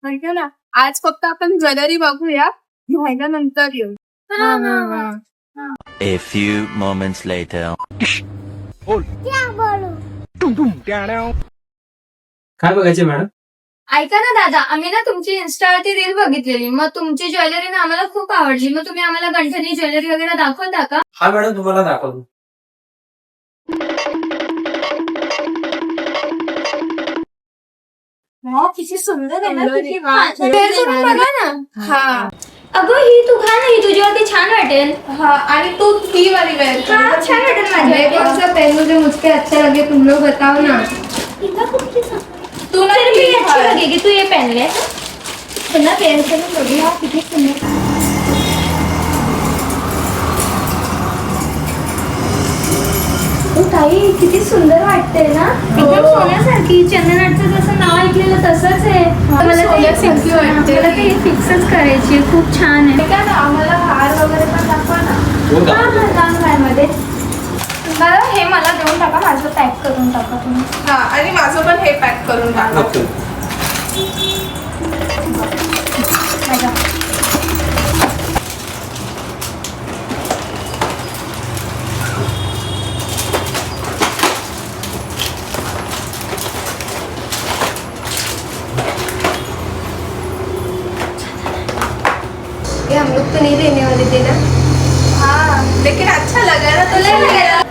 म्हणतो ना, आज फक्त आपण ज्वेलरी बघूया, व्हायला नंतर येऊ. A few moments later. काय बघायचे मॅडम? ऐका ना दादा, आम्ही ना तुमची इन्स्टावरती रील बघितलेली. मग तुमची ज्वेलरी ना आम्हाला खूप आवडली. मग तुम्ही आम्हाला गंठणी ज्वेलरी वगैरे दाखवता का? हा मॅडम, तुम्हाला दाखवतो. किती सुंदर आहे ना, सुंदर किती आहे. छान. वेअर करून बघा ना. हा अगं ही तू घाल ना, ही तुझ्यावरती छान वाटेल. हा आणि तू ही वाली वेअर कर. हाँ, छान वाटेल माझ्या. कौन सा पहनू जो मुझको अच्छा लगे, तुम लोग बताओ ना. तू ना तेरे ही भी अच्छी घाल. लगेगी, तू ये पहन ले. पुन्हा पेअर करून बघूया, किती सुंदर. ओ ताई, किती सुंदर वाटते ना, एकदम सोन्यासारखी. चंदनाटचं जसं नाव ऐकलेलं तसंच आहे. मला ते सोन्यासारखी वाटते. मला ते फिक्सच करायची आहे. खूप छान आहे. ठीक आहे ना, आम्हाला हार वगैरे पण दाखवा ना. हो हा दाखवतो. हा, दाम मध्ये. बरं, हे मला देऊन टाका, माझं पॅक करून टाका तुम्ही. हा आणि माझं पण हे पॅक करून टाका. ओके. माझ्या. ये हम लोग तो नहीं देने वाले थे ना। हाँ लेकिन अच्छा लगा ना तुला तुला. लागेल.